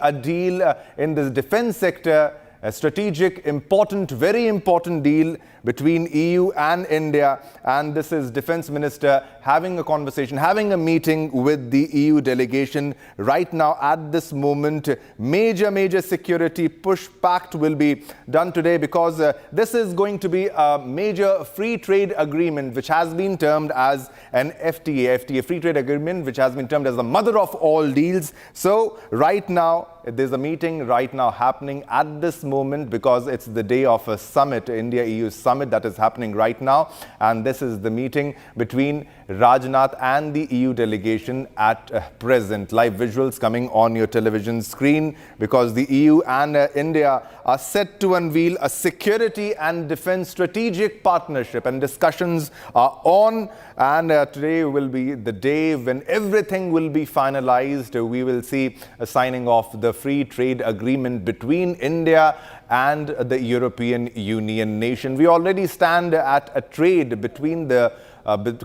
a deal in the defense sector, a strategic, important, very important deal between EU and India. And this is Defense Minister having a conversation, having a meeting with the EU delegation right now at this moment. Major security push pact will be done today because this is going to be a major free trade agreement which has been termed as an FTA, free trade agreement, which has been termed as the mother of all deals. So right now, there's a meeting right now happening at this moment because it's the day of a summit, India-EU summit that is happening right now. And this is the meeting between Rajnath and the EU delegation at present. Live visuals coming on your television screen because the EU and India are set to unveil a security and defense strategic partnership, and discussions are on. And today will be the day when everything will be finalized. We will see a signing of the free trade agreement between India and the European Union nation. We already stand at a trade between the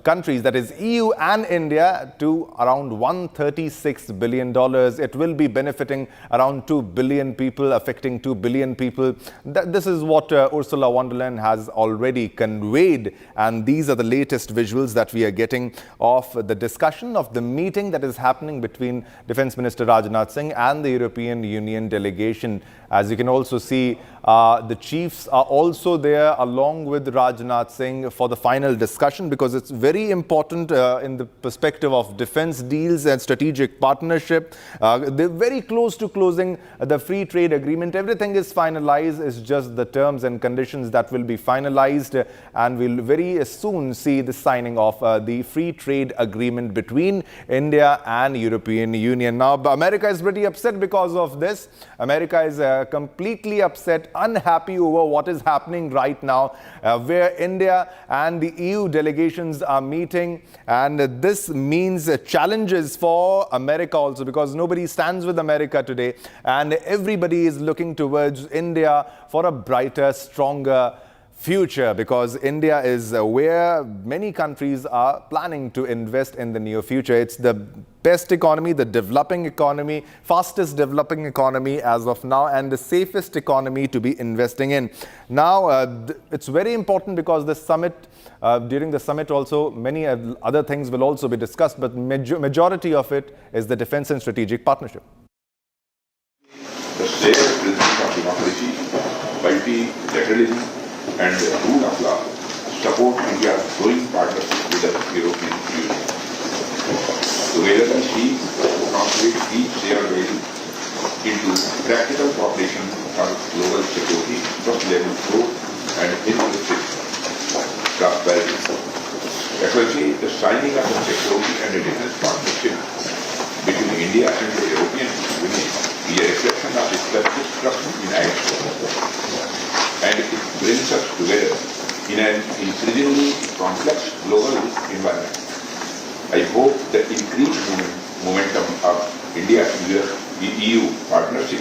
countries, that is EU and India, to around $136 billion. It will be benefiting around 2 billion people, affecting 2 billion people. This is what Ursula von der Leyen has already conveyed. And these are the latest visuals that we are getting of the discussion of the meeting that is happening between Defense Minister Rajnath Singh and the European Union delegation. As you can also see, the chiefs are also there along with Rajnath Singh for the final discussion, because it's very important in the perspective of defense deals and strategic partnership. They're very close to closing the free trade agreement. Everything is finalized. It's just the terms and conditions that will be finalized, and we'll very soon see the signing of the free trade agreement between India and European Union. Now, America is pretty upset because of this. America is completely upset, unhappy over what is happening right now, where India and the EU delegations are meeting. And this means challenges for America also, because nobody stands with America today, and everybody is looking towards India for a brighter, stronger future, because India is where many countries are planning to invest in the near future. It's the best economy, the developing economy, fastest developing economy as of now, and the safest economy to be investing in. Now, it's very important because the summit, during the summit also, many other things will also be discussed, but majority of it is the defense and strategic partnership. The shared principle of democracy, multilateralism, and the rule of law support India's growing partnership with the European Union. Together we seek to translate each shared value into practical cooperation for global security, trust-level growth, and inclusive prosperity. Especially the signing of the security and the defense partnership between India and the European Union is a reflection of established trust in action, and it brings us together in an increasingly complex global environment. I hope the increased momentum of India-EU partnership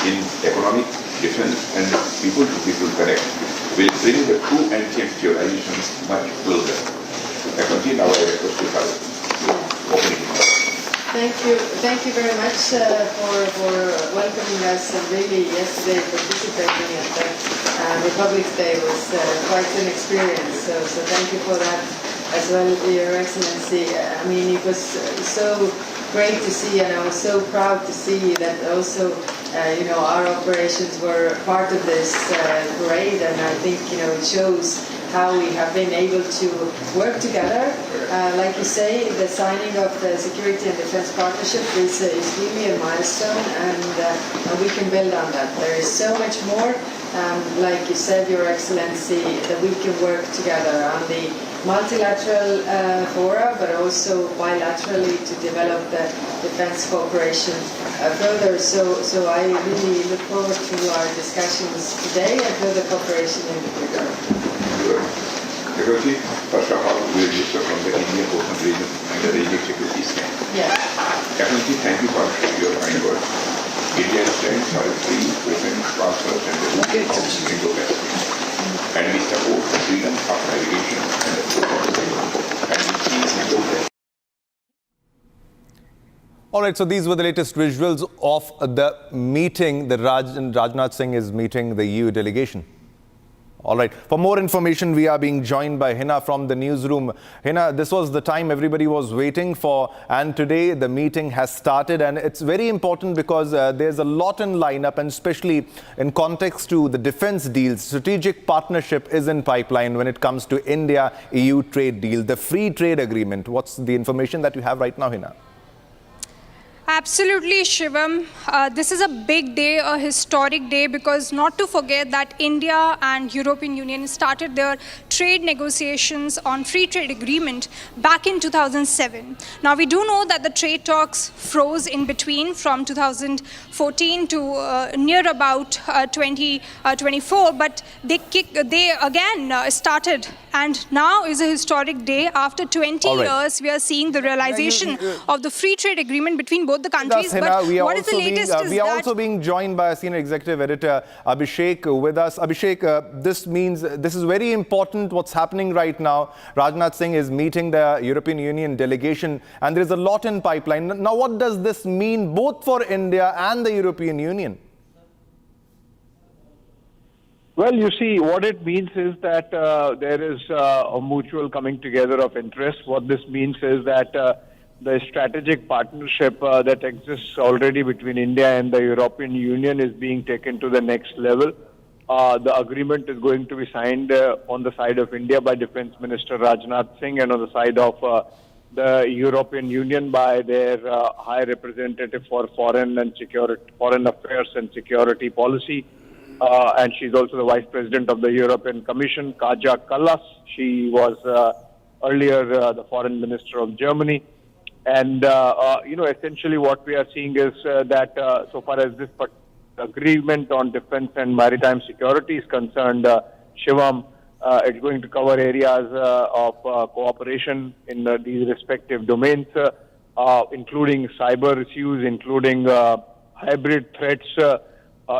in economic, defense, and people-to-people connect will bring the two ancient civilizations much closer. I continue now. I request you for opening. Thank you very much for welcoming us, and really yesterday participating at the Republic Day was quite an experience. So thank you for that as well, Your Excellency. I mean, it was so great to see, and I was so proud to see that also our operations were part of this parade, and I think it shows how we have been able to work together. Like you say, the signing of the Security and Defense Partnership is really a milestone, and we can build on that. There is so much more, like you said, Your Excellency, that we can work together on the multilateral fora, but also bilaterally to develop the defense cooperation further. So I really look forward to our discussions today and further cooperation in the future. Secretary, first of all, we will discuss from the Indian Ocean region and the regional security scheme. Yes. Excellency, thank you for your kind words. India stands for a free, open, prosperous, and democratic Indo-Pacific. And we support the freedom of navigation and the growth of the and we see Indo-Pacific. All right, so these were the latest visuals of the meeting that Rajnath Singh is meeting the EU delegation. All right. For more information, we are being joined by Hina from the newsroom. Hina, this was the time everybody was waiting for, and today the meeting has started, and it's very important because there's a lot in lineup, and especially in context to the defense deals. Strategic partnership is in pipeline when it comes to India-EU trade deal, the free trade agreement. What's the information that you have right now, Hina? Absolutely, Shivam. This is a big day, a historic day, because not to forget that India and European Union started their trade negotiations on free trade agreement back in 2007. Now, we do know that the trade talks froze in between from 2014 to near about 2024, but they again started, and now is a historic day. After 20 years, we are seeing the realization of the free trade agreement between both the countries. But what is the latest is we are also being joined by a senior executive editor, Abhishek, with us. Abhishek, this means this is very important what's happening right now. Rajnath Singh is meeting the European Union delegation, and there is a lot in pipeline. Now, what does this mean both for India and the European Union? Well, you see, what it means is that there is a mutual coming together of interest. What this means is that the strategic partnership that exists already between India and the European Union is being taken to the next level. The agreement is going to be signed on the side of India by Defense Minister Rajnath Singh, and on the side of the European Union by their High Representative for Foreign Affairs and Security Policy. And she's also the Vice President of the European Commission, Kaja Kallas. She was earlier the Foreign Minister of Germany. And, essentially what we are seeing is that so far as this agreement on defense and maritime security is concerned, Shivam, it's going to cover areas of cooperation in these respective domains, including cyber issues, including hybrid threats,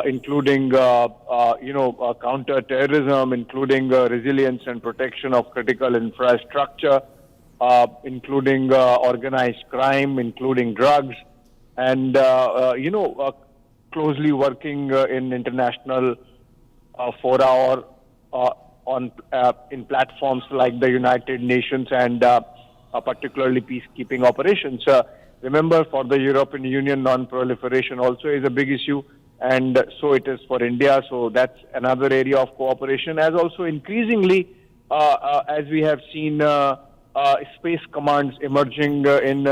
including, counter-terrorism, including resilience and protection of critical infrastructure, including organized crime, including drugs, and, closely working in international fora or in platforms like the United Nations and particularly peacekeeping operations. Remember, for the European Union, non-proliferation also is a big issue, and so it is for India. So that's another area of cooperation, as also increasingly, as we have seen, space commands emerging in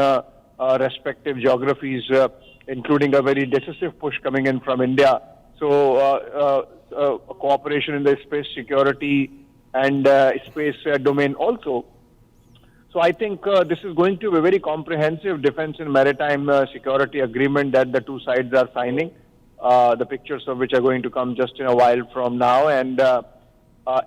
respective geographies, including a very decisive push coming in from India. So cooperation in the space security and space domain also. So I think this is going to be a very comprehensive defense and maritime security agreement that the two sides are signing, the pictures of which are going to come just in a while from now. And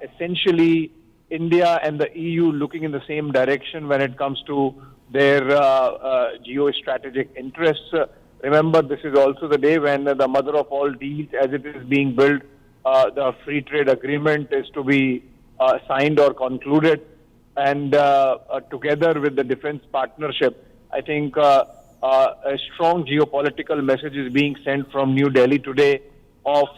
essentially, India and the EU looking in the same direction when it comes to their geostrategic interests. Remember, this is also the day when the mother of all deals, as it is being built, the free trade agreement is to be signed or concluded. And together with the defense partnership, I think a strong geopolitical message is being sent from New Delhi today of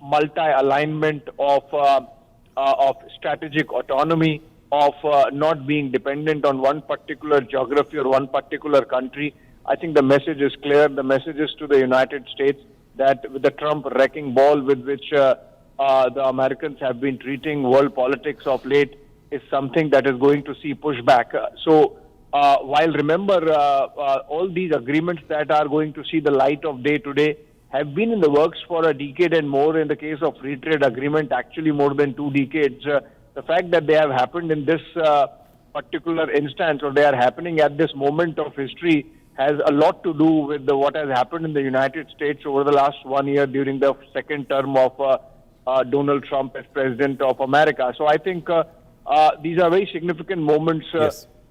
multi-alignment, of strategic autonomy, of not being dependent on one particular geography or one particular country. I think the message is clear. The message is to the United States that with the Trump wrecking ball with which the Americans have been treating world politics of late is something that is going to see pushback. So while remember, all these agreements that are going to see the light of day today have been in the works for a decade and more. In the case of free trade agreement, actually more than 2 decades. The fact that they have happened in this particular instance, or they are happening at this moment of history, has a lot to do with what has happened in the United States over the last 1 year during the second term of Donald Trump as President of America. So I think these are very significant moments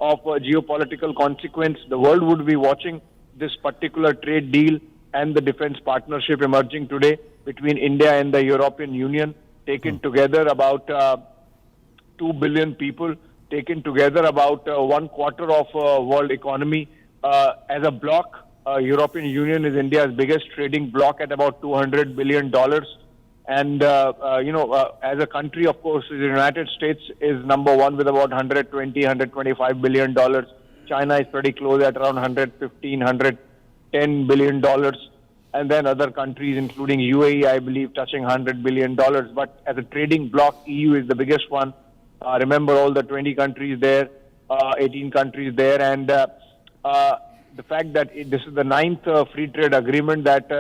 of geopolitical consequence. The world would be watching this particular trade deal and the defense partnership emerging today between India and the European Union, taken together about 2 billion people, taken together about 1/4 of world economy, as a bloc, European Union is India's biggest trading bloc at about $200 billion. And, as a country, of course, the United States is number one with about $125 billion. China is pretty close at around $110 billion. And then other countries, including UAE, I believe, touching $100 billion. But as a trading bloc, EU is the biggest one. Remember all the 20 countries there, 18 countries there. And the fact that this is the 9th free trade agreement that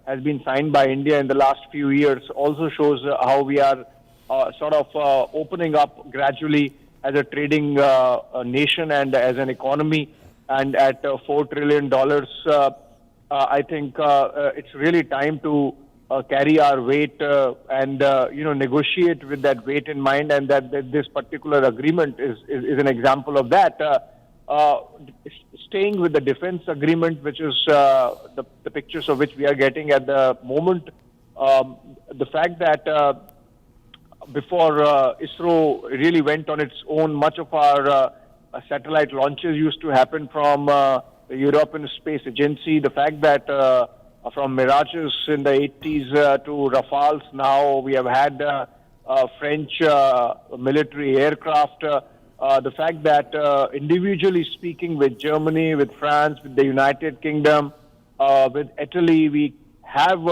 has been signed by India in the last few years also shows how we are opening up gradually as a trading nation and as an economy. And at $4 trillion, I think it's really time to carry our weight and negotiate with that weight in mind, and that this particular agreement is an example of that. Staying with the defense agreement, which is the pictures of which we are getting at the moment, the fact that before ISRO really went on its own, much of our satellite launches used to happen from the European Space Agency. The fact that from Mirages in the 80s to Rafales now, we have had French military aircraft. The fact that individually speaking with Germany, with France, with the United Kingdom, with Italy, we have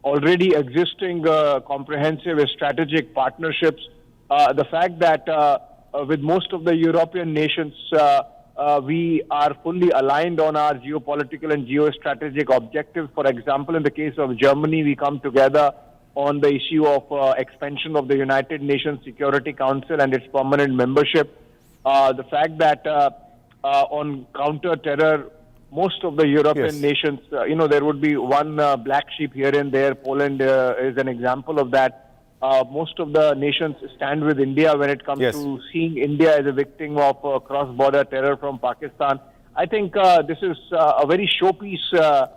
already existing comprehensive strategic partnerships. The fact that with most of the European nations, we are fully aligned on our geopolitical and geostrategic objectives. For example, in the case of Germany, we come together on the issue of expansion of the United Nations Security Council and its permanent membership. The fact that on counter-terror, most of the European nations, there would be one black sheep here and there. Poland is an example of that. Most of the nations stand with India when it comes to seeing India as a victim of cross-border terror from Pakistan. I think this is a very showpiece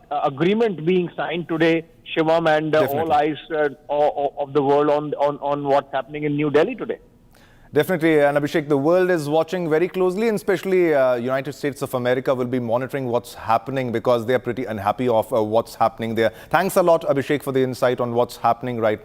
agreement being signed today, Shivam, and all eyes of the world on what's happening in New Delhi today. Definitely, and Abhishek, the world is watching very closely, and especially United States of America will be monitoring what's happening because they are pretty unhappy of what's happening there. Thanks a lot, Abhishek, for the insight on what's happening right now.